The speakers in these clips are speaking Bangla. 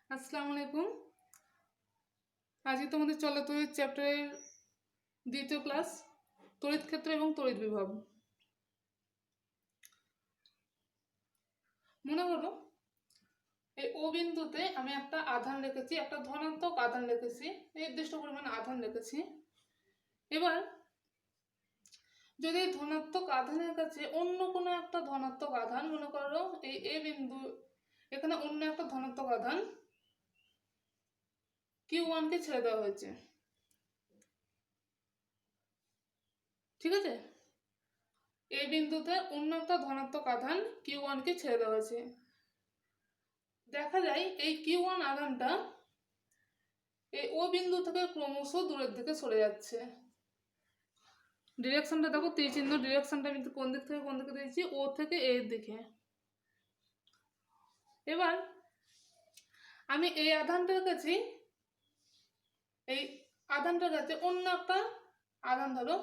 আসসালামু আলাইকুম। আজকে তোমাদের চলতরিৎ চ্যাপ্টারের দ্বিতীয় ক্লাস, তড়িৎ ক্ষেত্র এবং তড়িৎ বিভব। মনে করো এই ও বিন্দুতে আমি একটা আধান রেখেছি, একটা ধনাত্মক আধান রেখেছি, নির্দিষ্ট পরিমাণ আধান রেখেছি। এবার যদি ধনাত্মক আধানের কাছে অন্য কোনো একটা ধনাত্মক আধান, মনে করো এই এ বিন্দু, এখানে অন্য একটা ধনাত্মক আধান Q1 কে ছেড়ে দেওয়া হয়েছে, ঠিক আছে? এই বিন্দুতে অন্য একটা ধনাত্মক আধান Q1 কে ছেড়ে দেওয়া হয়েছে। দেখা যায় এই Q1 আধানটা এই ও বিন্দু থেকে ক্রমশ দূরের দিকে সরে যাচ্ছে। ডিরেকশনটা দেখো, তীর চিহ্ন ডিরেকশনটা আমি কোন দিক থেকে কোন দিকে দিয়েছি, ও থেকে এর দিকে। এবার আমি এই আধানটার কাছে অন্য একটা আধান, ধরো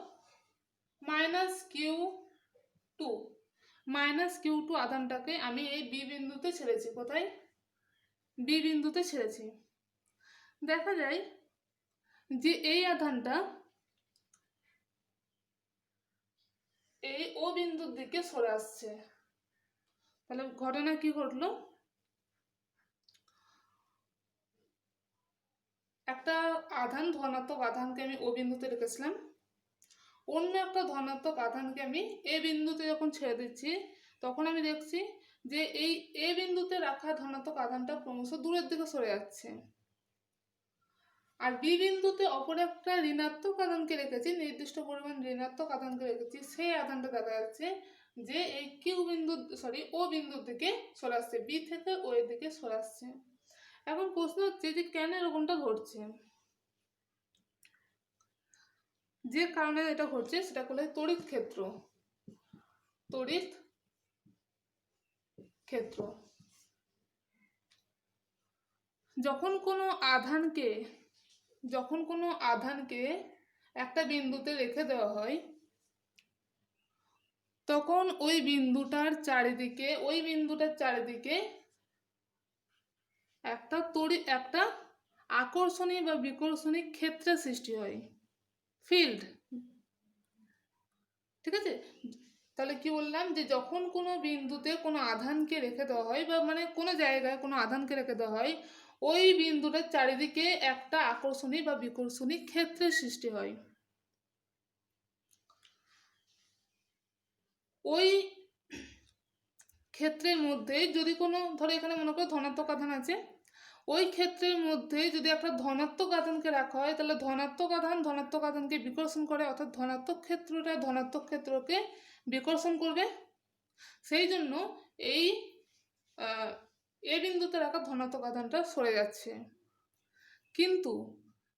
-Q2 আধানটাকে আমি এই বি বিন্দুতে ছেড়েছি। কোথায়? বি বিন্দুতে ছেড়েছি। দেখা যায় যে এই আধানটা এই ও বিন্দুর দিকে সরে আসছে। তাহলে ঘটনা কি ঘটলো? একটা আধান, ধনাত্মক আধানকে আমি ও বিন্দুতে রেখেছিলাম, অন্য একটা ধনাত্মক আধানকে আমি এ বিন্দুতে যখন ছেড়ে দিচ্ছি, তখন আমি দেখছি যে এই এ বিন্দুতে রাখা ধনাত্মক আধানটা ক্রমশ দূরের দিকে সরে যাচ্ছে। আর বি বিন্দুতে অপর একটা ঋণাত্মক আধানকে রেখেছি, নির্দিষ্ট পরিমাণ ঋণাত্মক আধানকে রেখেছি, সেই আধানটা দেখা যাচ্ছে যে এই ও বিন্দুর দিকে সরে আসছে, বি থেকে ও এর দিকে সরে আসছে। এখন প্রশ্ন হচ্ছে যে কেন এরকমটা ঘটছে? যে কারণে এটা ঘটছে সেটা হলো তড়িৎ ক্ষেত্র। তড়িৎ ক্ষেত্র যখন কোনো আধানকে একটা বিন্দুতে রেখে দেওয়া হয়, তখন ওই বিন্দুটার চারিদিকে একটা আকর্ষণী বা বিকর্ষণী ক্ষেত্রের সৃষ্টি হয়, ফিল্ড। ঠিক আছে? তাহলে কি বললাম, যে যখন কোনো বিন্দুতে কোনো আধানকে রেখে দেওয়া হয়, বা মানে কোনো জায়গায় কোনো আধানকে রেখে দেওয়া হয়, ওই বিন্দুটার চারিদিকে একটা আকর্ষণী বা বিকর্ষণী ক্ষেত্রের সৃষ্টি হয়। ওই ক্ষেত্রের মধ্যে যদি কোনো, ধরো এখানে মনে করো ধনাত্মক আধান আছে, ওই ক্ষেত্রের মধ্যে যদি একটা ধনাত্মক আধানকে রাখা হয়, তাহলে ধনাত্মক আধানকে বিকর্ষণ করে, অর্থাৎ ধনাত্মক ক্ষেত্রকে বিকর্ষণ করবে। সেই জন্য এই এ বিন্দুতে রাখা ধনাত্মক আধানটা সরে যাচ্ছে। কিন্তু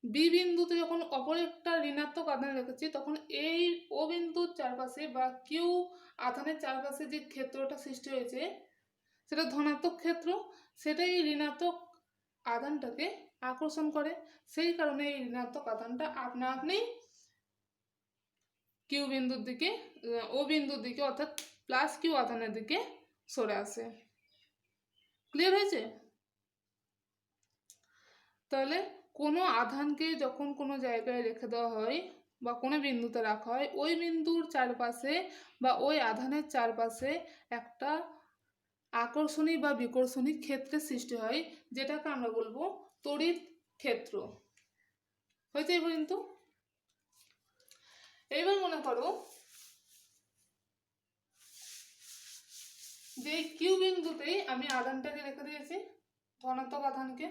বি বিন্দুতে যখন অপর একটা ঋণাত্মক আধান রেখেছি, তখন এই ও বিন্দুর চারপাশে বা কিউ আধানের চারপাশে যে ক্ষেত্রটা সৃষ্টি হয়েছে, সেটা ধনাত্মক ক্ষেত্র, সেটাই ঋণাত্মক আধানটাকে আকর্ষণ করে। সেই কারণে এই ঋণাত্মক আধানটা আপনা আপনি ও বিন্দুর দিকে অর্থাৎ +Q আধানের দিকে সরে আসে। ক্লিয়ার হয়েছে? তাহলে কোনো আধানকে যখন কোনো জায়গায় রেখে দেওয়া হয় বা কোনো বিন্দুতে রাখা হয়, ওই বিন্দুর চারপাশে বা ওই আধানের চারপাশে একটা আকর্ষণী বা বিকর্ষণী ক্ষেত্রের সৃষ্টি হয়, যেটাকে আমরা বলবো তড়িৎ ক্ষেত্র। হয়েছে এই পর্যন্ত? এবার মনে করো যে কিউ বিন্দুতেই আমি আধানটাকে রেখে দিয়েছি, ধনাত্মক আধানকে।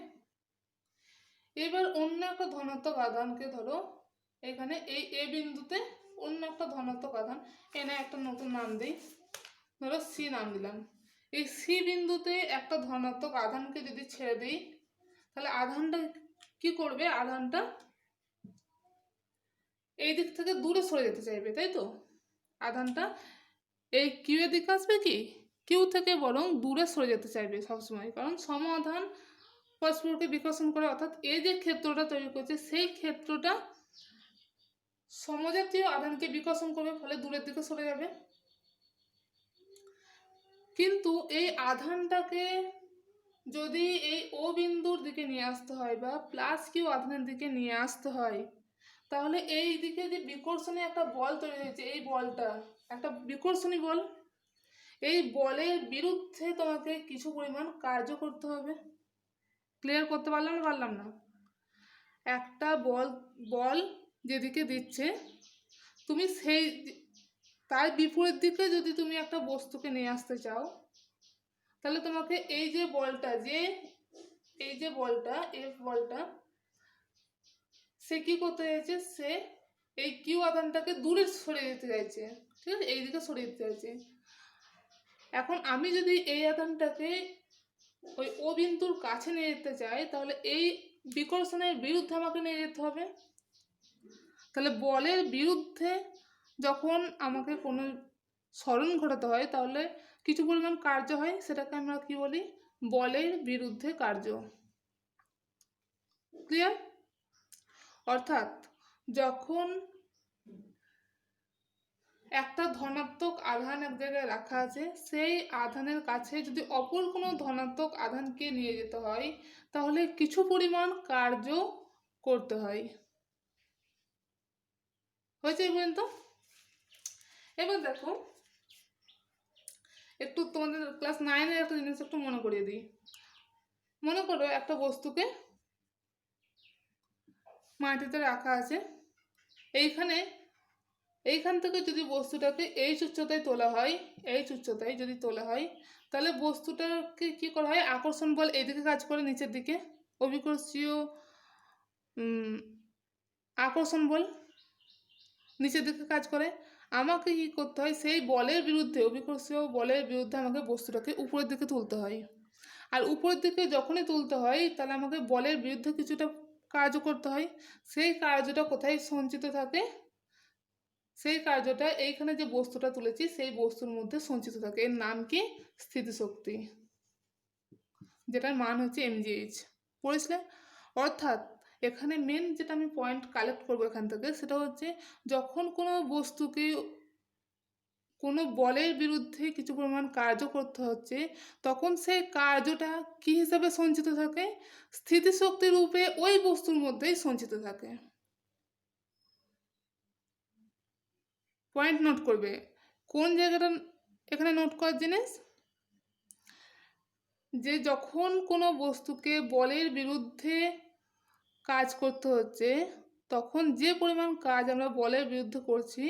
এবার অন্য একটা ধনাত্মক আধানকে, ধরো এখানে এই এ বিন্দুতে অন্য একটা ধনাত্মক আধান, এনে একটা নতুন নাম দিই, ধরো সি নাম দিলাম। এই সি বিন্দুতে একটা ধনাত্মক আধানকে যদি ছেড়ে দিই, তাহলে আধানটা কি করবে? আধানটা এই দিক থেকে দূরে সরে যেতে চাইবে, তাই তো? আধানটা এই কিউ এর দিকে আসবে, কি কিউ থেকে বরং দূরে সরে যেতে চাইবে সবসময়, কারণ সম আধান পরস্পরকে বিকর্ষণ করে, অর্থাৎ এই যে ক্ষেত্রটা তৈরি করছে, সেই ক্ষেত্রটা সমজাতীয় আধানকে বিকর্ষণ করবে, ফলে দূরের দিকে সরে যাবে। কিন্তু এই আধানটাকে যদি এই ও বিন্দুর দিকে নিয়ে আসতে হয় বা প্লাস কিউ আধানের দিকে নিয়ে আসতে হয়, তাহলে এই দিকে যে বিকর্ষণী একটা বল তৈরি হয়েছে, এই বলটা একটা বিকর্ষণী বল, এই বলের বিরুদ্ধে তোমাকে কিছু পরিমাণ কার্য করতে হবে। ক্লিয়ার করতে পারলাম না? একটা বল যেদিকে দিচ্ছে, তুমি সেই তার বিপরীত দিকে যদি তুমি একটা বস্তুকে নিয়ে আসতে চাও, তাহলে তোমাকে এই যে বলটা এফ বলটা, সে কি করতে চাইছে, সে এই কিউ আধানটাকে দূরে সরিয়ে দিতে চাইছে, ঠিক আছে, এই দিকে সরিয়ে দিতে চাইছে। এখন আমি যদি এই আধানটাকে ওই ও বিন্দুর কাছে নিয়ে যেতে চাই, তাহলে এই বিকর্ষণের বিরুদ্ধে আমাকে নিয়ে যেতে হবে। তাহলে বলের বিরুদ্ধে যখন আমাকে কোনো সরণ ঘটাতে হয়, তাহলে কিছু পরিমাণ কার্য হয়, সেটাকে আমরা কি বলি, বলের বিরুদ্ধে কার্য। ক্লিয়ার? অর্থাৎ যখন একটা ধনাত্মক আধান এক জায়গায় রাখা আছে, সেই আধানের কাছে যদি অপর কোনো ধনাত্মক আধানকে নিয়ে যেতে হয়, তাহলে কিছু পরিমাণ কার্য করতে হয়। হয়েছে এই পর্যন্ত? এবার দেখো, একটু তোমাদের ক্লাস 9-এর একটা জিনিস একটু মনে করিয়ে দিই। মনে করো একটা বস্তুকে মাটিতে রাখা আছে, এইখান থেকে যদি বস্তুটাকে এইচ উচ্চতায় তোলা হয়, এইচ উচ্চতায় যদি তোলা হয়, তাহলে বস্তুটাকে কি করা হয়, আকর্ষণ বল এইদিকে কাজ করে নিচের দিকে, অভিকর্ষীয় আকর্ষণ বল নিচের দিকে কাজ করে। আমাকে কি করতে হয়, সেই বলের বিরুদ্ধে, অভিকর্ষীয় বলের বিরুদ্ধে আমাকে বস্তুটাকে উপরের দিকে তুলতে হয়। আর উপরের দিকে যখনই তুলতে হয়, তাহলে আমাকে বলের বিরুদ্ধে কিছুটা কার্য করতে হয়। সেই কার্যটা কোথায় সঞ্চিত থাকে, সেই কার্যটা এইখানে যে বস্তুটা তুলেছি সেই বস্তুর মধ্যে সঞ্চিত থাকে। এর নাম কি, স্থিতিশক্তি, যেটার মান হচ্ছে mgh। পড়েছিলে? অর্থাৎ এখানে মেন যেটা আমি পয়েন্ট কালেক্ট করবো এখান থেকে, সেটা হচ্ছে যখন কোনো বস্তুকে কোনো বলের বিরুদ্ধে কিছু পরিমাণ কার্য করতে হচ্ছে, তখন সেই কার্যটা কি হিসাবে সঞ্চিত থাকে, স্থিতিশক্তি রূপে ওই বস্তুর মধ্যেই সঞ্চিত থাকে। পয়েন্ট নোট করবে, কোন জায়গাটা এখানে নোট করার জিনিস, যে যখন কোনো বস্তুকে বলের বিরুদ্ধে কাজ করতে হচ্ছে, তখন যে পরিমাণ কাজ আমরা বলের বিরুদ্ধে করছি,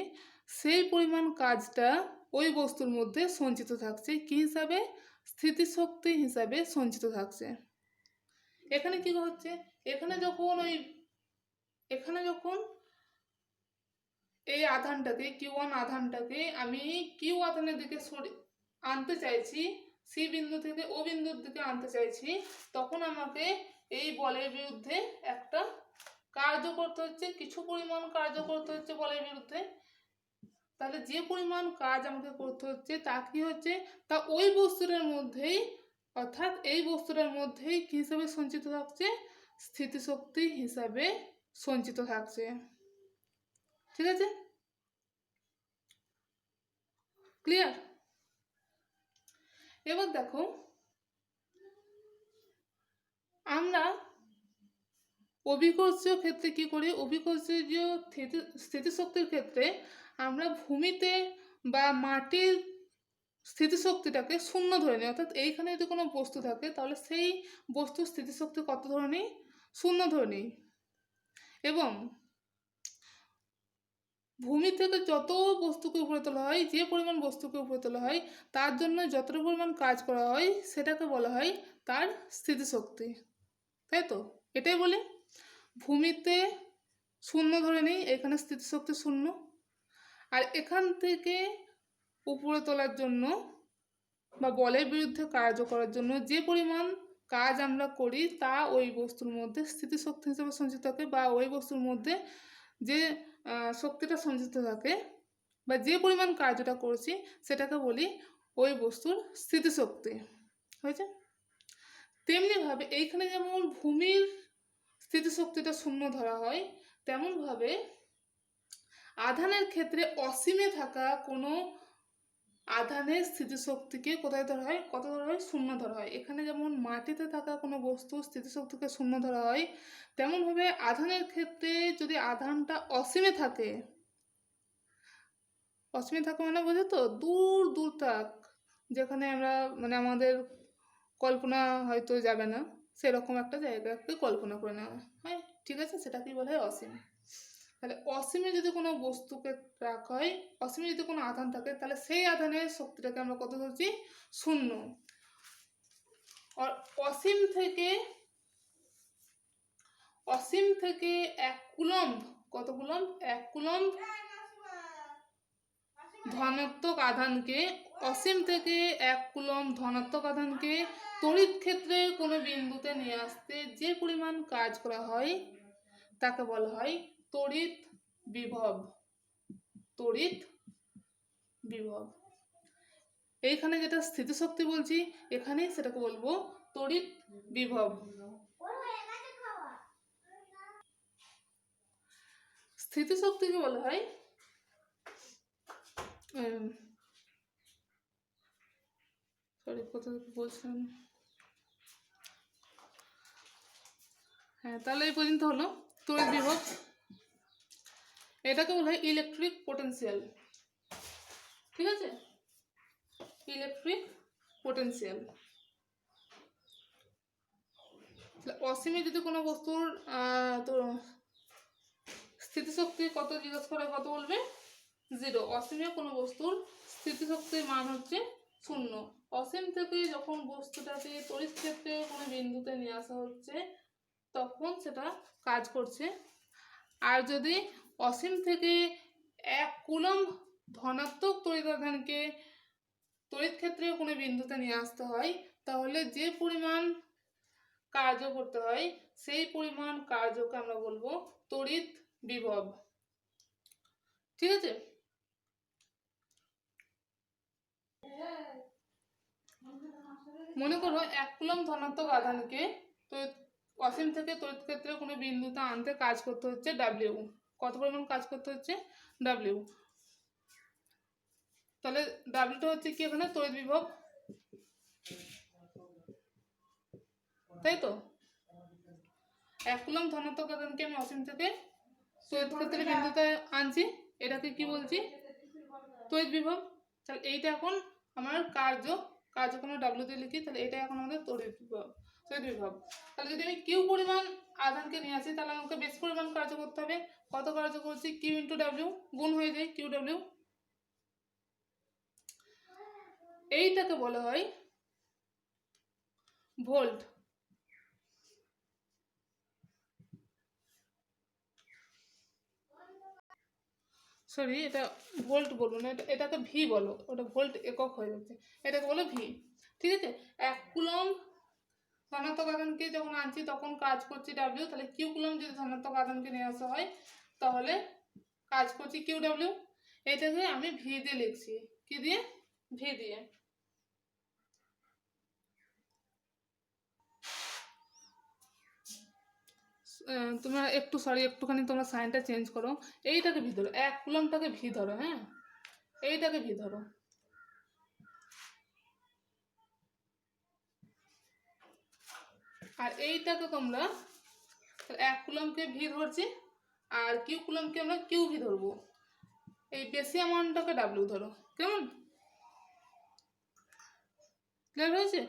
সেই পরিমাণ কাজটা ওই বস্তুর মধ্যে সঞ্চিত থাকছে, কি হিসাবে, স্থিতিশক্তি হিসাবে সঞ্চিত থাকছে। এখানে কি হচ্ছে, এখানে যখন এই আধানটাকে Q1 আধানটাকে আমি কিউ আধানের দিকে আনতে চাইছি, সি বিন্দু থেকে ও বিন্দুর দিকে আনতে চাইছি, তখন আমাকে এই বলের বিরুদ্ধে একটা কার্য করতে হচ্ছে, কিছু পরিমাণ কার্য করতে হচ্ছে বলের বিরুদ্ধে। তাহলে যে পরিমাণ কাজ আমাকে করতে হচ্ছে তা কি হচ্ছে, তা ওই বস্তুটার মধ্যেই, অর্থাৎ এই বস্তুটার মধ্যেই কি হিসাবে সঞ্চিত থাকছে, স্থিতিশক্তি হিসাবে সঞ্চিত থাকছে। ঠিক আছে? ক্লিয়ার? এবার দেখো, আমরা অভিকর্ষীয় ক্ষেত্রে কি করি, অভিকর্ষীয় স্থিতিশক্তির ক্ষেত্রে আমরা ভূমিতে বা মাটির স্থিতিশক্তিটাকে শূন্য ধরে নিই। অর্থাৎ এইখানে যদি কোনো বস্তু থাকে, তাহলে সেই বস্তুর স্থিতিশক্তি কত ধরে নিই, শূন্য ধরে নিই। এবং ভূমি থেকে যত বস্তুকে উপরে তোলা হয়, যে পরিমাণ বস্তুকে উপরে তোলা হয়, তার জন্য যতটা পরিমাণ কাজ করা হয়, সেটাকে বলা হয় তার স্থিতিশক্তি। তাই তো? এটাই বলি, ভূমিতে শূন্য ধরে নিই, এখানে স্থিতিশক্তি শূন্য। আর এখান থেকে উপরে তোলার জন্য বা বলের বিরুদ্ধে কার্য করার জন্য যে পরিমাণ কাজ আমরা করি, তা ওই বস্তুর মধ্যে স্থিতিশক্তি হিসেবে সঞ্চিত থাকে, বা ওই বস্তুর মধ্যে যে শক্তিটা সঞ্চিত থাকে, বা যে পরিমাণ কার্যটা করছি, সেটাকে বলি ওই বস্তুর স্থিতিশক্তি। হয়েছে? তেমনিভাবে এইখানে যেমন ভূমির স্থিতিশক্তিটা শূন্য ধরা হয়, তেমনভাবে আধানের ক্ষেত্রে অসীমে থাকা কোনো আধানের স্থিতিশক্তিকে কোথায় ধরা হয়, কত ধরা হয়, শূন্য ধরা হয়। এখানে যেমন মাটিতে থাকা কোনো বস্তু স্থিতিশক্তিকে শূন্য ধরা হয়, তেমনভাবে আধানের ক্ষেত্রে যদি আধানটা অসীমে থাকে, অসীমে থাকা মানে বোঝো তো, দূর দূর থাক, যেখানে আমরা মানে আমাদের কল্পনা হয়তো যাবে না, সেরকম একটা জায়গাকে কল্পনা করে নেওয়া হয়, ঠিক আছে, সেটাকেই বলা হয় অসীম। তাহলে অসীমে যদি কোনো বস্তুকে রাখা হয়, অসীমে যদি কোনো আধান থাকে, তাহলে সেই আধানের শক্তিটাকে আমরা কত ধরছি, শূন্য। আর অসীম থেকে 1 কুলম্ব, কত কুলম্ব, 1 কুলম্ব ধনাত্মক আধানকে, অসীম থেকে 1 কুলম্ব ধনাত্মক আধানকে তড়িৎ ক্ষেত্রের কোনো বিন্দুতে নিয়ে আসতে যে পরিমাণ কাজ করা হয় তাকে বলা হয় তড়িৎ বিভব। তড়িৎ বিভব। এইখানে যেটা স্থিতিশক্তি বলছি, এখানে সেটাকে বলবো তড়িৎ বিভব। স্থিতিশক্তিকে বলা হয় সরি কোথা থেকে বলছিলাম, হ্যাঁ, তাহলে এই পর্যন্ত হলো তড়িৎ বিভব। এটাকে বলা হয় ইলেকট্রিক পোটেনশিয়াল, ঠিক আছে, ইলেকট্রিক পোটেনশিয়াল। অসীমে যদি কোনো বস্তুর তো স্থিতিশক্তি কত জিজ্ঞেস করে, কত বলবে, 0। অসীমে কোনো বস্তুর স্থিতিশক্তির মান হচ্ছে 0। অসীম থেকে যখন বস্তুটাকে তড়িৎ ক্ষেত্রে কোনো বিন্দুতে নিয়ে আসা হচ্ছে তখন সেটা কাজ করছে। আর যদি অসীম থেকে 1 কুলম্ব ধনাত্মক তড়িৎ তড়িৎ ক্ষেত্রে কোনো বিন্দুতে নিয়ে আসতে হয়, তাহলে যে পরিমাণ কার্য করতে হয় সেই পরিমাণ কার্যকে আমরা বলবো তড়িৎ বিভব, ঠিক আছে। মনে করো 1 কুলম্ব ধনাত্মক আধানকে অসীম থেকে তড়িৎ ক্ষেত্রে কোনো বিন্দুতে আনতে কাজ করতে হচ্ছে ডাব্লিউ। কত পরিমাণ কাজ করতে হচ্ছে, ডাব্লিউ। তাহলে ডাব্লিউটা হচ্ছে কি, এখানে তড়িৎ বিভব, তাই তো। 1 কুলম্ব ধনাত্মক আধানকে আমি অসীম থেকে তড়িৎ ক্ষেত্রে বিন্দুতে আনছি, এটাকে কি বলছি, তড়িৎ বিভব। তাহলে এইটা এখন আমার কার্যকে আমরা ডাব্লিউ দিয়ে লিখি, তাহলে এটা এখন আমাদের তড়িৎ বিভব। তাহলে যদি আমি কিউ পরিমাণ আধানকে নিয়ে আসি, তাহলে আমাকে বেশি পরিমাণ কার্য করতে হবে। কত কার্য করছি, কিউ ইন্টু ডাব্লিউ, গুণ হয়ে যায় কিউ ডাব্লিউ। এইটাকে বলা হয় ভোল্ট। সরি, এটা ভোল্ট বলবো না, এটাকে ভি বলো, ওটা ভোল্ট একক হয়ে যাচ্ছে, এটাকে বলো ভি, ঠিক আছে। 1 কুলম্ব ধনাত্মক আধানকে যখন আনছি তখন কাজ করছি ডাব্লিউ, তাহলে কিউ কুলম্ব যদি ধনাত্মক আধানকে নিয়ে আসা হয় তাহলে কাজ করছি কিউ ডাব্লিউ। এটাকে আমি ভি দিয়ে লিখছি, কি দিয়ে, ভি দিয়ে। তোমরা একটুখানি তোমরা সাইনটা চেঞ্জ করো, এইটাকে ভি ধরো, 1 কুলম্বটাকে ভি ধরো, হ্যাঁ, এইটাকে ভি ধরো। আর এইটাকে তোমরা 1 কুলম্বকে ভি ধরছি, আর কিউ কুলম্বকে আমরা কিউ ভি ধরবো। এই বেশি অ্যামাউন্টটাকে ডাব্লিউ ধরো, কেমন, ক্লিয়ার হয়েছে।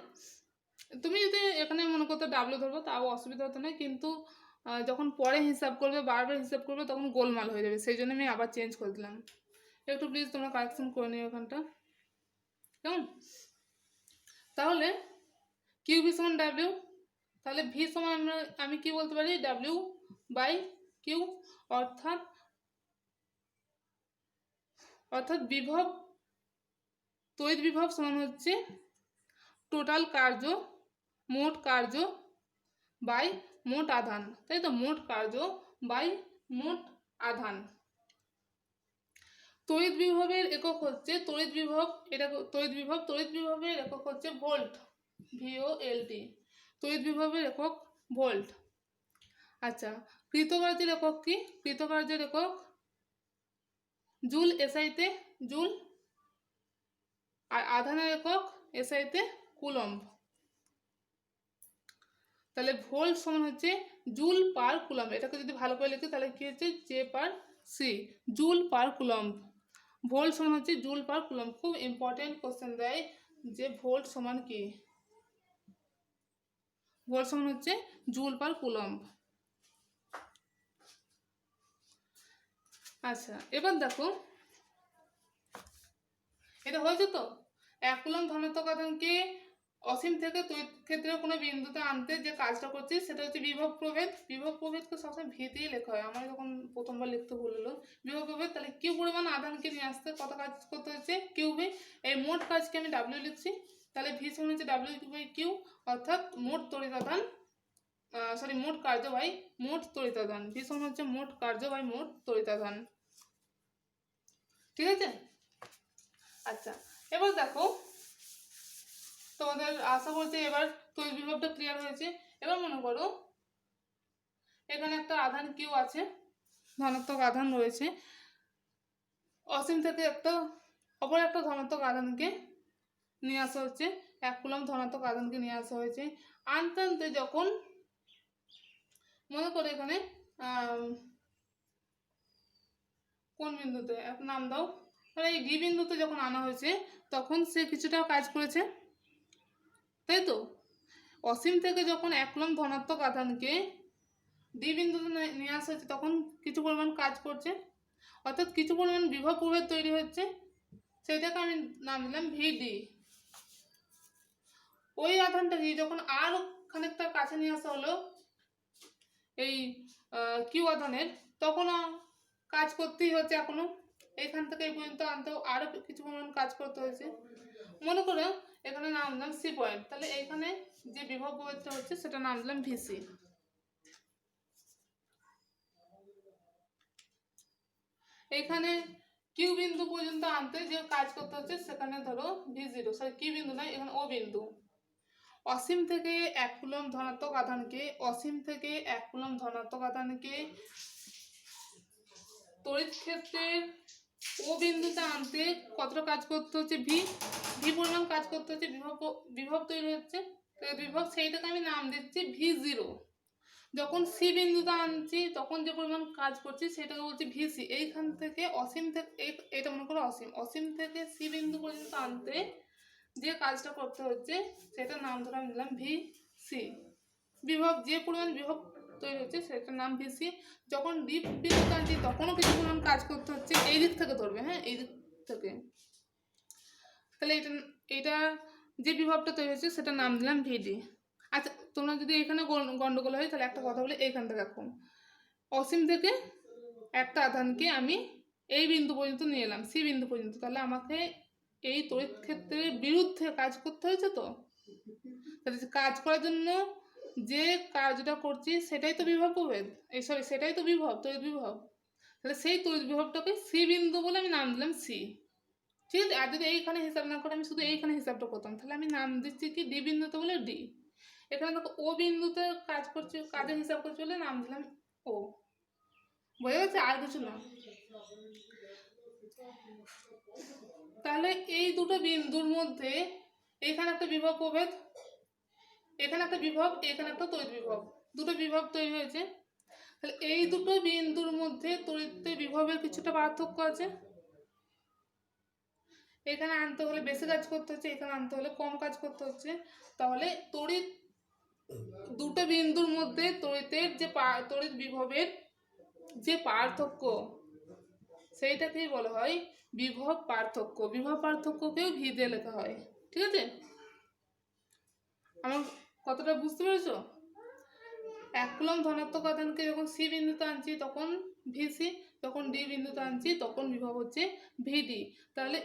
তুমি যদি এখানে মনে করতে ডাব্লিউ ধরবো তাও অসুবিধা হতো না, কিন্তু যখন পরে হিসাব করবে, বারবার হিসাব করবে, তখন গোলমাল হয়ে যাবে, সেই জন্য আমি আবার চেঞ্জ করে দিলাম। একটু প্লিজ তোমরা কারেকশন করে নিও এখানটা, কেমন। তাহলে কিউ ভি সমান ডাব্লিউ, তাহলে ভি সমান আমি কি বলতে পারি, ডাব্লিউ বাই কিউ, অর্থাৎ বিভব, তড়িৎ বিভব সমান হচ্ছে টোটাল কার্য, মোট কার্য বাই মোট আধান, তাই তো, মোট কার্য বাই মোট আধান। তড়িৎ বিভবের একক হচ্ছে তড়িৎ বিভবের একক হচ্ছে ভোল্ট, VOLT, তড়িৎ বিভবের একক ভোল্ট। আচ্ছা, কৃতকার্যের একক কি, কৃতকার্যের একক জুল, SI তে জুল, আর আধানের একক এসআইতে কুলম্ব। তাহলে ভোল্ট সমান হচ্ছে জুল পার কুলম্ব। এটাকে যদি ভালো করে লিখি তাহলে কি হচ্ছে J per C, joule per coulomb. Volt সমান হচ্ছে জুল পার কুলম্ব। খুব ইম্পর্টেন্ট কোশ্চেন দেয় যে ভোল্ট সমান কি, ভোল্ট সমান হচ্ছে জুল পার কুলম্ব। আচ্ছা এবার দেখো এটা হয়েছে তো, 1 কুলম্ব ধনাত্মক আধানকে অসীম থেকে তড়িৎ ক্ষেত্রের কোনো বিন্দুতে আনতে যে কাজটা করছি সেটা হচ্ছে বিভব প্রভেদ। বিভব প্রভেদকে সবসময় ভি দিয়ে লেখা হয়, আমার যখন প্রথমবার লিখতে ভুল হলো। বিভব প্রভেদ তাহলে কিউ পরিমাণ আধানকে নিয়ে আসতে কত কাজ করতে হচ্ছে কিউ ভি। এই মোট কাজকে আমি ডাব্লিউ লিখছি, তাহলে ভি সমান হচ্ছে ডাব্লিউ বাই কিউ, অর্থাৎ মোট তড়িৎ আধান মোট কার্য বাই মোট তড়িৎ আধান। ভি সমান হচ্ছে মোট কার্য বাই মোট তড়িৎ আধান। ঠিক আছে। আচ্ছা এবার দেখো তোমাদের আশা করছি এবার তড়িৎ বিভবটা ক্লিয়ার হয়েছে। এবার মনে করো এখানে একটা আধান কিউ আছে, ধনাত্মক আধান রয়েছে, অসীম থেকে অপর একটা ধনাত্মক আধানকে নিয়ে আসা হচ্ছে, 1 কুলম্ব ধনাত্মক আধানকে নিয়ে আসা হয়েছে। আনতে আনতে যখন মনে করো এখানে কোন বিন্দুতে এক নাম দাও, তাহলে এই ডি বিন্দুতে যখন আনা হয়েছে তখন সে কিছুটা কাজ করেছে, তাই তো। অসীম থেকে যখন 1 কুলম্ব ধনাত্মক আধানকে ডি বিন্দুতে নিয়ে আসা হচ্ছে তখন কিছু পরিমাণ কাজ করছে, অর্থাৎ কিছু পরিমাণ বিভব প্রভেদ তৈরি হচ্ছে, সেটাকে আমি নাম দিলাম ভিডি। ওই আধানটাকে যখন আর খানিকটা কাছে নিয়ে আসা হলো এই কিউ আধানের, তখনও কাজ করতেই হচ্ছে, এখনো এইখান থেকে এই পর্যন্ত আনতেও আরও কিছু পরিমাণ কাজ করতে হয়েছে। মনে করো এখানে নাম দিলাম সি পয়েন্ট, তাহলে এইখানে যে বিভব প্রভেদটা হচ্ছে সেটা নাম দিলাম ভিসি। এখানে কিউ বিন্দু পর্যন্ত আনতে যে কাজ করতে হচ্ছে সেখানে ধরো ভি জিরো, সরি কিউ বিন্দু নয়, এখানে ও বিন্দু। অসীম থেকে 1 কুলম্ব ধনাত্মক আধানকে তড়িৎ ক্ষেত্রের ও বিন্দুতে আনতে কতটা কাজ করতে হচ্ছে ভি পরিমাণ কাজ করতে হচ্ছে, বিভব তৈরি হচ্ছে বিভব, সেইটাকে আমি নাম দিচ্ছি ভি জিরো। যখন সি বিন্দুতে আনছি তখন যে পরিমাণ কাজ করছি সেটাকে বলছি ভিসি। এইখান থেকে অসীম থেকে এটা মনে করো অসীম থেকে সি বিন্দু পর্যন্ত আনতে যে কাজটা করতে হচ্ছে সেটার নাম ধরে আমি দিলাম ভি সি। বিভব যে পরিমাণ বিভব তৈরি হচ্ছে সেটার নাম ভিসি। যখন ডি বিন্দুতে আনছি তখনও কিছু পরিমাণ কাজ করতে হচ্ছে, এই দিক থেকে ধরবে, হ্যাঁ এই দিক থেকে। তাহলে এটা যে বিভবটা তৈরি হচ্ছে সেটার নাম দিলাম ভিডি। আচ্ছা তোমরা যদি এখানে গন্ডগোল হয় তাহলে একটা কথা বলে এইখানটা দেখো, অসীম থেকে একটা আধানকে আমি এই বিন্দু পর্যন্ত নিয়ে এলাম সি বিন্দু পর্যন্ত, তাহলে আমাকে এই তড়িৎ ক্ষেত্রের বিরুদ্ধে কাজ করতে হয়েছে তো। তাহলে কাজ করার জন্য যে কাজটা করছি সেটাই তো বিভব প্রভেদ, সেটাই তো বিভব, তড়িৎ বিভব। তাহলে সেই তড়িৎ বিভবটাকে সি বিন্দু বলে আমি নাম দিলাম সি। ঠিক আছে। আর যদি এইখানে হিসাব না করে আমি শুধু এইখানে হিসাবটা করতাম তাহলে আমি নাম দিচ্ছি কি ডি বিন্দুতে বলে ডি। এখানে দেখো ও বিন্দুতে কাজ করছে, কাজের হিসাব করছে বলে নাম দিলাম ও। বোঝা গেছে, আর কিছু না। তাহলে এই দুটো বিন্দুর মধ্যে এখানে একটা বিভব প্রভেদ, এখানে একটা বিভব, এখানে একটা তড়িৎ বিভব, দুটো বিভব তৈরি হয়েছে। তাহলে এই দুটো বিন্দুর মধ্যে তড়িৎ বিভবের কিছুটা পার্থক্য আছে, এখানে আনতে হলে বেশি কাজ করতে হচ্ছে, এখানে আনতে হলে কম কাজ করতে হচ্ছে। তাহলে তড়িৎ দুটো বিন্দুর মধ্যে তড়িৎ বিভবের যে পার্থক্য সেইটাকেই বলা হয় বিভব পার্থক্য। বিভব পার্থক্যকেও ভি দিয়ে লেখা হয়। ঠিক আছে, আমার কতটা বুঝতে পেরেছো? 1 কুলম্ব ধনাত্মক আধানকে যখন সি বিন্দুতে আনছি তখন ভিসি, যখন ডি বিন্দুতে আনছি তখন বিভব হচ্ছে ভিডি। তাহলে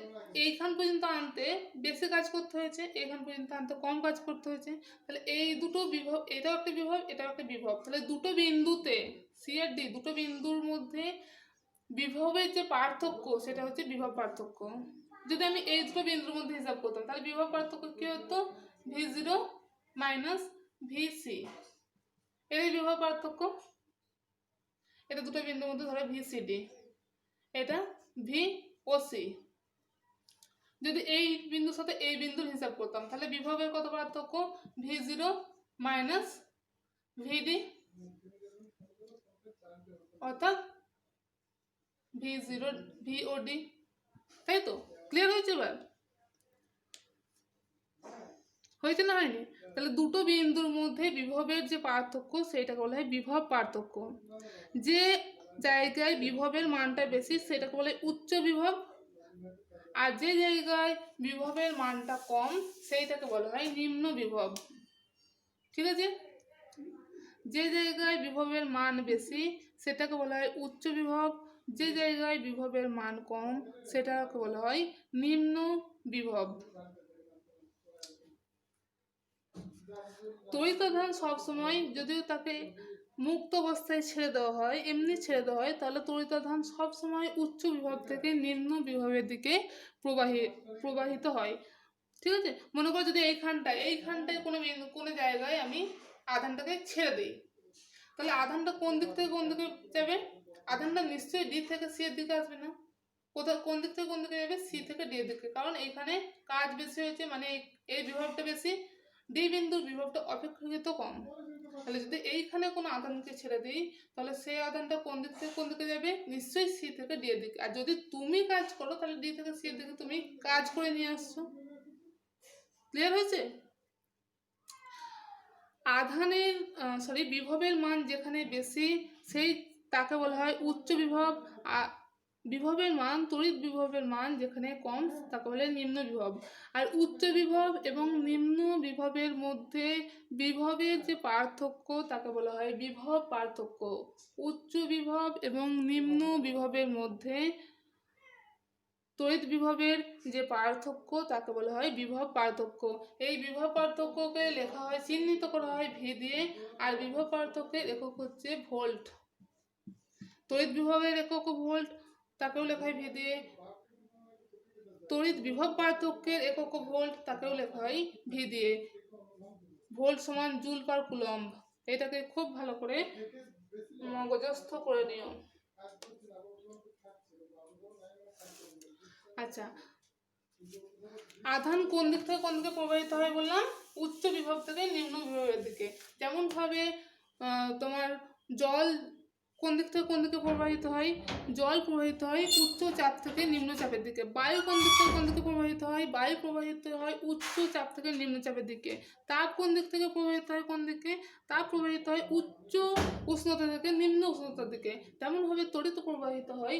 এইখান পর্যন্ত আনতে বেশি কাজ করতে হয়েছে, এইখান পর্যন্ত আনতে কম কাজ করতে হয়েছে। তাহলে এই দুটো বিভব, এটাও একটা বিভব, এটাও একটা বিভব। তাহলে দুটো বিন্দুতে সি আর ডি দুটো বিন্দুর মধ্যে বিভবের যে পার্থক্য সেটা হচ্ছে বিভব পার্থক্য। যদি আমি এই দুটো বিন্দুর মধ্যে হিসাব করতাম তাহলে বিভব পার্থক্য কি হতো, ভি জিরো মাইনাস ভিসি। এটাই বিভব পার্থক্য। এটা দুটো বিন্দুর মধ্যে ধরো ভিসিডি, এটা ভি ও সি। যদি এই বিন্দুর সাথে এই বিন্দুর হিসাব করতাম তাহলে বিভবের কত পার্থক্য, V0 মাইনাস VD অর্থাৎ V0 VOD, তাই তো? ক্লিয়ার হয়েছে? এবার হয়েছে না হয়নি? তাহলে দুটো বিন্দুর মধ্যে বিভবের যে পার্থক্য সেটাকে বলা হয় বিভব পার্থক্য। যে জায়গায় বিভবের মানটা বেশি সেটাকে বলে উচ্চ বিভব, আর যে জায়গায় বিভবের মানটা কম সেইটাকে বলা হয় নিম্ন বিভব। ঠিক আছে? যে জায়গায় বিভবের মান বেশি সেটাকে বলা হয় উচ্চ বিভব, যে জায়গায় বিভবের মান কম সেটাকে বলা হয় নিম্ন বিভব। তড়িৎ আধান সবসময় যদিও তাকে মুক্ত অবস্থায় ছেড়ে দেওয়া হয়, এমনি ছেড়ে দেওয়া হয়, তাহলে তড়িৎ আধান সবসময় উচ্চ বিভব থেকে নিম্ন বিভবের দিকে প্রবাহিত হয়। ঠিক আছে? মনে করো যদি এইখানটায় কোনো জায়গায় আমি আধানটাকে ছেড়ে দিই, তাহলে আধানটা কোন দিক থেকে কোন দিকে যাবে? আধানটা নিশ্চয়ই ডি থেকে সি এর দিকে আসবে না, কোন দিক থেকে কোন দিকে যাবে? সি থেকে ডি এর দিকে, কারণ এখানে কাজ বেশি হয়েছে, মানে এই বিভবটা বেশি, ডি বিন্দুর বিভবটা অপেক্ষাকৃত কম। তাহলে যদি এইখানে কোনো আধানকে ছেড়ে দিই তাহলে সেই আধানটা কোন দিক থেকে কোন দিকে যাবে? নিশ্চয়ই সি থেকে ডি এর দিকে। আর যদি তুমি কাজ করো তাহলে ডি থেকে সি এর দিকে তুমি কাজ করে নিয়ে আসছো। ক্লিয়ার হয়েছে? আধানের বিভবের মান যেখানে বেশি তাকে বলা হয় উচ্চ বিভব, বিভবের মান তড়িৎ বিভবের মান যেখানে কম তাকে বলে নিম্ন বিভব। আর উচ্চ বিভব এবং নিম্ন বিভবের মধ্যে বিভবের যে পার্থক্য তাকে বলা হয় বিভব পার্থক্য। উচ্চ বিভব এবং নিম্ন বিভবের মধ্যে তড়িৎ বিভবের যে পার্থক্য তাকে বলা হয় বিভব পার্থক্য। এই বিভব পার্থক্যকে লেখা হয়, চিহ্নিত করা হয় ভি দিয়ে, আর বিভব পার্থক্যের একক হচ্ছে ভোল্ট। তড়িৎ বিভবের একক ভোল্ট, তাকেও লেখা হয় ভি দিয়ে। তড়িৎ বিভব পার্থক্যের একক ভোল্ট, তাকেও লেখা হয় ভি দিয়ে। ভোল্ট সমান জুল পার কুলম্ব। এটাকে খুব ভালো করে মগজস্থ করে নিও। আচ্ছা, আধান কোন দিক থেকে কোন দিকে প্রবাহিত হয় বললাম? উচ্চ বিভব থেকে নিম্ন বিভবের দিকে। যেমন ভাবে তোমার জল কোন দিক থেকে কোন দিকে প্রবাহিত হয়? জল প্রবাহিত হয় উচ্চ চাপ থেকে নিম্ন চাপের দিকে। বায়ু কোন দিক থেকে কোন দিকে প্রবাহিত হয়? বায়ু প্রবাহিত হয় উচ্চ চাপ থেকে নিম্ন চাপের দিকে। তাপ কোন দিক থেকে প্রবাহিত হয়? কোন দিকে? তাপ প্রবাহিত হয় উচ্চ উষ্ণতা থেকে নিম্ন উষ্ণতার দিকে। তেমনভাবে তড়িৎ প্রবাহিত হয়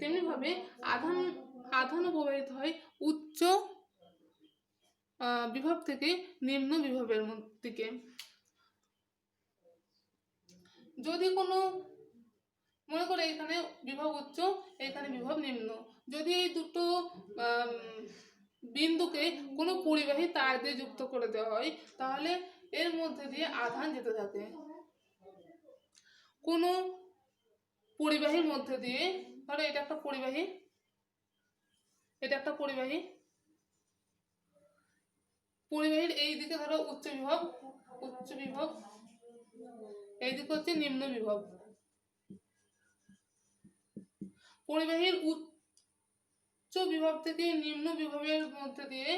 তেমনিভাবে আধানও প্রবাহিত হয় উচ্চ বিভব থেকে নিম্ন বিভবের দিকে। যদি কোনো মনে করে এখানে বিভব উচ্চ, এখানে বিভব নিম্ন, যদি এই দুটো বিন্দুকে কোনো পরিবাহী তার দিয়ে যুক্ত করে দেওয়া হয় তাহলে এর মধ্যে দিয়ে আধান যেতে থাকে। কোনো পরিবাহীর মধ্যে দিয়ে, ধরো এটা একটা পরিবাহী, পরিবাহীর এই দিকে ধরো উচ্চ বিভব, এই দিকে হচ্ছে নিম্ন বিভব। পরিবাহীর উচ্চ বিভব থেকে নিম্ন বিভবের মধ্যে দিয়ে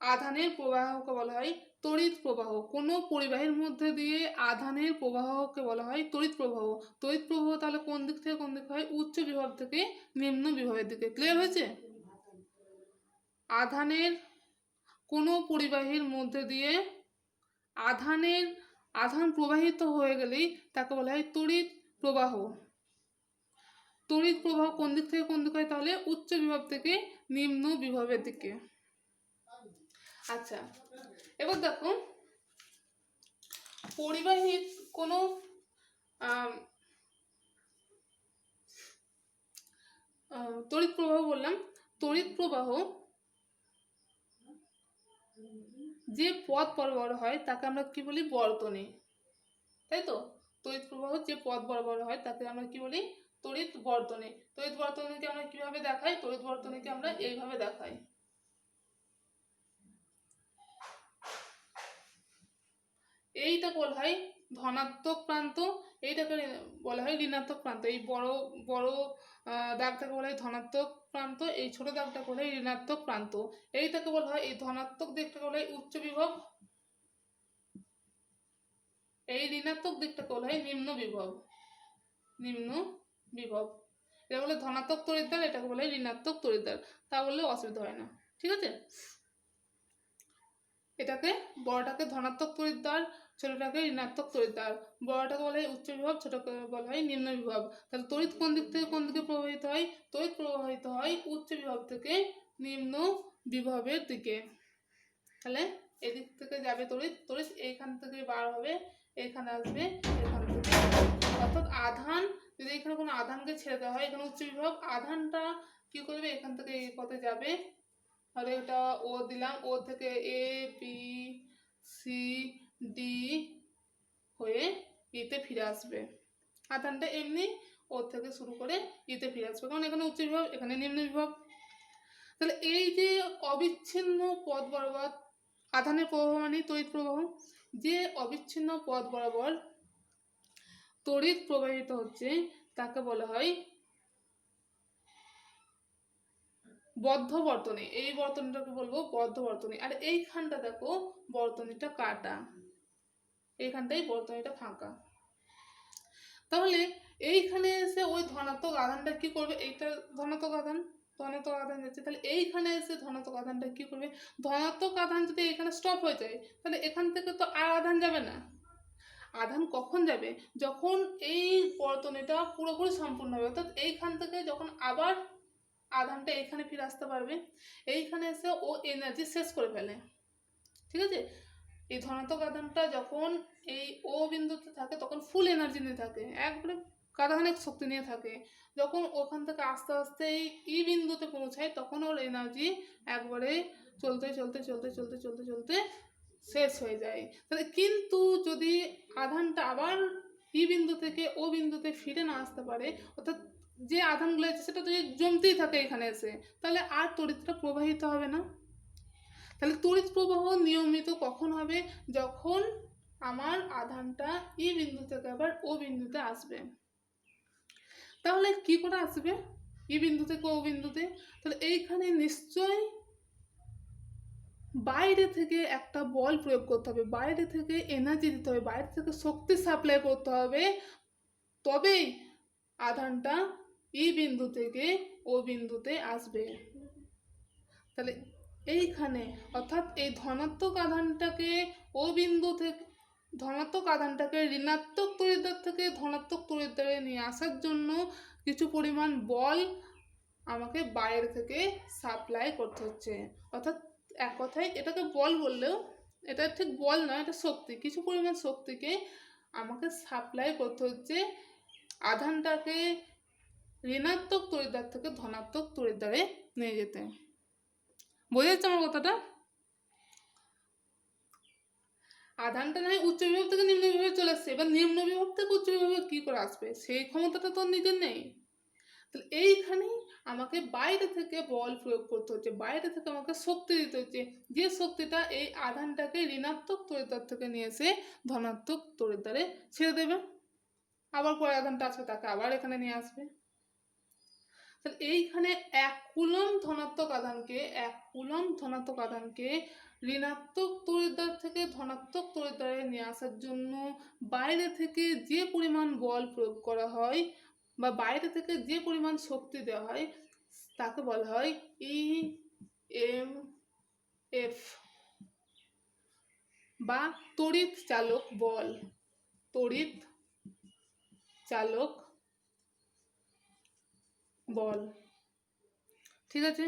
আধানের প্রবাহকে বলা হয় তড়িৎ প্রবাহ। কোনো পরিবাহীর মধ্যে দিয়ে আধানের প্রবাহকে বলা হয় তড়িৎ প্রবাহ। তড়িৎ প্রবাহ তাহলে কোন দিক থেকে কোন দিক হয়? উচ্চ বিভব থেকে নিম্ন বিভবের দিকে। ক্লিয়ার হয়েছে? কোনো পরিবাহীর মধ্যে দিয়ে আধান প্রবাহিত হয়ে গেলেই তাকে বলা হয় তড়িৎ প্রবাহ। তড়িৎ প্রবাহ কোন দিক থেকে কোন দিক হয়? তাহলে উচ্চ বিভব থেকে নিম্ন বিভবের দিকে। আচ্ছা, এবার দেখো পরিবাহীর কোনো তড়িৎ প্রবাহ বললাম, তড়িৎ প্রবাহ যে পথ বরাবর হয় তাকে আমরা কি বলি? বর্তনী। তাই তো? তড়িৎ প্রবাহ যে পথ বরাবর হয় তাকে আমরা কি বলি? তড়িৎ বর্তনী। তড়িৎ বর্তনীকে আমরা কিভাবে দেখাই? তড়িৎ বর্তনীকে আমরা এইভাবে দেখাই। এইটা বলা হয় ধনাত্মক প্রান্ত, এইটাকে বলা হয় ঋণাত্মক প্রান্ত। এই বড় বড় দাগটাকে বলা হয় ধনাত্মক প্রান্ত, এই ছোট দাগটাকে বলা হয় ঋণাত্মক প্রান্ত। এইটাকে বলা হয়, এই ধনাত্মক দিকটাকে বলা হয় উচ্চ বিভব, এই ঋণাত্মক দিকটাকে বলা হয় নিম্ন বিভব। নিম্ন বিভব এটা বলে ধনাত্মক তড়িৎদ্বার, এটাকে বলে ঋণাত্মক তড়িৎদ্বার। তা বললেও অসুবিধা হয় না, ঠিক আছে। এটাকে বড়টাকে ধনাত্মক তড়িৎদ্বার, ছোটটাকে ঋণাত্মক তড়িৎদ্বার। বড়টাকে বলা হয় উচ্চ বিভব, ছোটকে বলা হয় নিম্ন বিভব। তাহলে তড়িৎ কোন দিক থেকে কোন দিকে প্রবাহিত হয়? তড়িৎ প্রবাহিত হয় উচ্চ বিভব থেকে নিম্ন বিভবের দিকে। তাহলে এদিক থেকে যাবে তড়িৎ, তড়িৎ এইখান থেকে বার হবে, এখানে আসবে এখান থেকে। অর্থাৎ আধান, যদি এখানে কোনো আধানকে ছেড়ে দেওয়া হয়, এখানে উচ্চ বিভব, আধানটা কি করবে, এখান থেকে এই পথে যাবে। তাহলে এটা ও দিলাম, ও থেকে এ বি সি ডি হয়ে ইতে ফিরে আসবে। আধানটা এমনি ও থেকে শুরু করে ইতে ফিরে আসবে, কারণ এখানে উচ্চ বিভব, এখানে নিম্ন বিভব। তাহলে এই যে অবিচ্ছিন্ন পথ বরাবর আধানের প্রবাহ মানে তড়িৎ প্রবাহ, যে অবিচ্ছিন্ন পথ বরাবর তড়িৎ প্রবাহিত হচ্ছে তাকে বলা হয় বদ্ধ বর্তনী। এই বর্তনীটাকে বলবো বদ্ধ বর্তনী। আর এইখানটা দেখো বর্তনীটা কাটা, এইখানটাই বর্তনীটা ফাঁকা। তাহলে এইখানে এসে ওই ধনাত্মক আধানটা কি করবে, এইটা ধনাত্মক আধান, ধনাত্মক আধান যাচ্ছে, তাহলে এইখানে এসে ধনাত্মক আধানটা কি করবে, ধনাত্মক আধান যদি এখানে স্টপ হয়ে যায় তাহলে এখান থেকে তো আর আধান যাবে না। আধান কখন যাবে, যখন এই বর্তনীটা পুরোপুরি সম্পূর্ণ হবে, অর্থাৎ এইখান থেকে যখন আবার আধানটা এখানে ফিরে আসতে পারবে, এইখানে এসে ও এনার্জি শেষ করে ফেলে, ঠিক আছে। এই ধনাত্মক আধানটা যখন এই ও বিন্দুতে থাকে তখন ফুল এনার্জি নিয়ে থাকে, একবারে গাদাখানেক শক্তি নিয়ে থাকে। যখন ওখান থেকে আস্তে আস্তে এই ই বিন্দুতে পৌঁছায় তখন ওর এনার্জি একবারে চলতে চলতে চলতে চলতে চলতে চলতে শেষ হয়ে যায়। তাহলে কিন্তু যদি আধানটা আবার ই বিন্দু থেকে ও বিন্দুতে ফিরে না আসতে পারে, অর্থাৎ যে আধানগুলো আছে সেটা যদি জমতেই থাকে এখানে এসে, তাহলে আর তড়িৎটা প্রবাহিত হবে না। তাহলে তড়িৎ প্রবাহ নিয়মিত কখন হবে, যখন আমার আধানটা ই বিন্দু থেকে আবার ও বিন্দুতে আসবে। তাহলে কি করে আসবে ই বিন্দু থেকে ও বিন্দুতে, তাহলে এইখানে নিশ্চয় বাইরে থেকে একটা বল প্রয়োগ করতে হবে, বাইরে থেকে এনার্জি দিতে হবে, বাইরে থেকে শক্তি সাপ্লাই করতে হবে, তবেই আধানটা ই বিন্দু থেকে ও বিন্দুতে আসবে। তাহলে এইখানে অর্থাৎ এই ধনাত্মক আধানটাকে ও বিন্দু থেকে, ধনাত্মক আধানটাকে ঋণাত্মক তড়িৎদ্বার থেকে ধনাত্মক তড়িৎদ্বারে নিয়ে আসার জন্য কিছু পরিমাণ বল আমাকে বাইরে থেকে সাপ্লাই করতে হচ্ছে। অর্থাৎ এক কথায় এটাকে বল বললেও এটা ঠিক বল নয়, এটা শক্তি, কিছু পরিমাণ শক্তিকে আমাকে সাপ্লাই করতে হচ্ছে আধানটাকে ঋণাত্মক তড়িৎদ্বার থেকে ধনাত্মক তড়িৎদ্বারে নিয়ে যেতে। বোঝা যাচ্ছে আমার কথাটা? আধানটা নয় উচ্চ বিভব থেকে নিম্ন বিভবে চলে আসছে, এবার নিম্ন বিভব থেকে উচ্চ বিভবে কি করে আসবে, সেই ক্ষমতাটা তো নিজের নেই। তাহলে এইখানেই আমাকে বাইরে থেকে বল প্রয়োগ করতে হচ্ছে, বাইরে থেকে আমাকে শক্তি দিতে হচ্ছে, যে শক্তিটা এই আধানটাকে ঋণাত্মক তড়িৎদ্বার থেকে নিয়ে এসে ধনাত্মক তড়িৎদ্বারে ছেড়ে দেবে, আবার পরে আধানটা আসবে তাকে আবার এখানে নিয়ে আসবে। তাহলে এইখানে 1 কুলম্ব ধনাত্মক আধানকে, 1 কুলম্ব ধনাত্মক আধানকে ঋণাত্মক তড়িৎদ্বার থেকে ধনাত্মক তড়িৎদ্বারে নিয়ে আসার জন্য বাইরে থেকে যে পরিমাণ বল প্রয়োগ করা হয় বা বাইরে থেকে যে পরিমাণ শক্তি দেওয়া হয় তাকে বলা হয় EMF বা তড়িৎ চালক বল। তড়িৎ চালক বল, ঠিক আছে।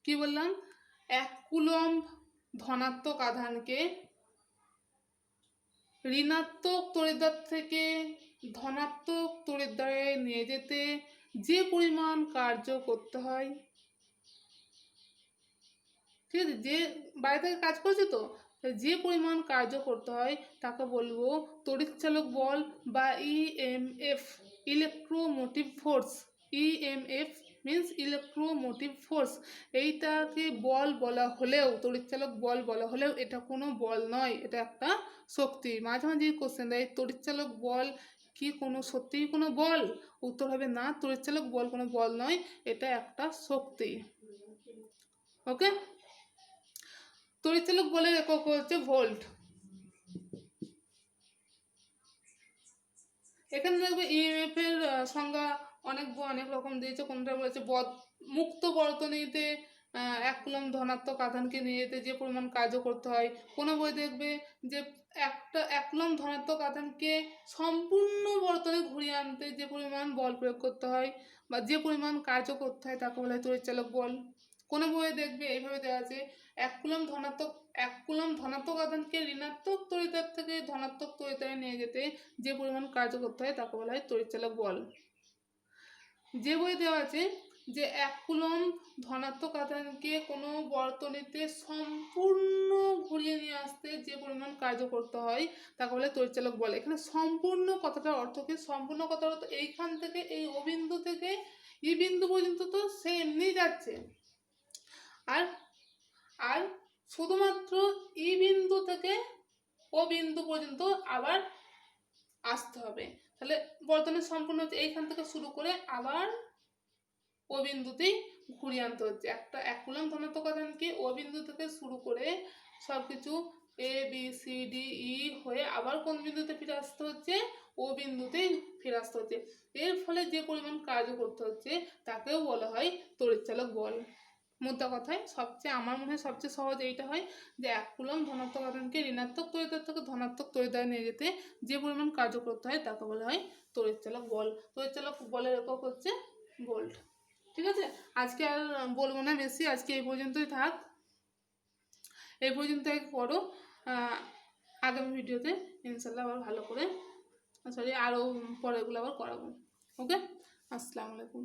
কি বললাম, 1 কুলম্ব ধনাত্মক আধানকে ঋণাত্মক তড়িৎদ্বার থেকে ধনাত্মক তড়িৎদ্বারে নিয়ে যেতে যে পরিমাণ কার্য করতে হয়, ঠিক আছে, যে বাইরে থেকে কাজ করছে তো যে পরিমাণ কার্য করতে হয় তাকে বলবো তড়িৎচালক বল বা EMF, electromotive force. EMF means electromotive force. এইটাকে বল বলা হলেও, তড়িৎচালক বল বলা হলেও এটা কোনো বল নয়, এটা একটা শক্তি। মাঝে মাঝে কোশ্চেন দেয় তড়িৎচালক বল কি কোনো সত্যিই কোনো বল? উত্তর হবে না, তড়িৎচালক বল কোনো বল নয়, এটা একটা শক্তি। ওকে, তড়িৎচালক বলের একক হচ্ছে ভোল্ট। এখানে দেখবে ইএমএফ এর সংজ্ঞা অনেক রকম দিয়েছে। কোনটা বলেছে মুক্ত বর্তনীতে 1 কুলম্ব ধনাত্মক আধানকে নিয়ে যেতে যে পরিমাণ কাজও করতে হয়। কোনো বই দেখবে যে 1 কুলম্ব ধনাত্মক আধানকে সম্পূর্ণ বর্তনী ঘুরিয়ে আনতে যে পরিমাণ বল প্রয়োগ করতে হয় বা যে পরিমাণ কাজও করতে হয় তাকে বলা হয় তড়িৎচালক বল। কোনো বইয়ে দেখবে এইভাবে দেওয়া আছে 1 কুলম্ব ধনাত্মক আধানকে ঋণাত্মক তড়িতার থেকে ধনাত্মক তড়িতায় নিয়ে যেতে যে পরিমাণ কাজ করতে হয় তাকে বলা হয় তড়িৎচালক বল। যে বই দেওয়া আছে যে 1 কুলম্ব ধনাত্মক আধানকে কোনো বর্তনীতে সম্পূর্ণ ঘুরিয়ে নিয়ে আসতে যে পরিমাণ কার্য করতে হয় তাকে বলে তড়িৎচালক বল। এখানে সম্পূর্ণ কথাটার অর্থ কি? সম্পূর্ণ কথার অর্থ এইখান থেকে এই ও বিন্দু থেকে ই বিন্দু পর্যন্ত তো সে এমনি যাচ্ছে, আর আর শুধুমাত্র ই বিন্দু থেকে ও বিন্দু পর্যন্ত আবার আসতে হবে। তাহলে বর্তনী সম্পূর্ণ হচ্ছে এইখান থেকে শুরু করে আবার ও বিন্দুতেই ঘুরিয়ে আনতে হচ্ছে। 1 কুলম্ব ধনাত্মক আধানকে ও বিন্দু থেকে শুরু করে সবকিছু A B C D E হয়ে আবার কোন বিন্দুতে ফিরে আসতে হচ্ছে? ও বিন্দুতেই ফিরে আসতে হচ্ছে। এর ফলে যে পরিমাণ কাজ করতে হচ্ছে তাকেও বলা হয় তড়িৎচালক বল। মোদ্দা কথায় আমার মনে হয় সবচেয়ে সহজ এইটা হয় যে 1 কুলম্ব ধনাত্মক আধানকে ঋণাত্মক তড়িতার থেকে ধনাত্মক তড়িতায় নিয়ে যেতে যে পরিমাণ কার্য করতে হয় তাকে বলা হয় তড়িৎচালক বল। তড়িৎচালক বলের একক হচ্ছে ভোল্ট। ঠিক আছে, আজকে আর বলবো না বেশি, আজকে এই পর্যন্তই থাক, এই পর্যন্তই করো। আগামী ভিডিওতে ইনশাল্লাহ আবার ভালো করে আরও পরেরগুলো আবার করাবো। ওকে, আসসালামু আলাইকুম।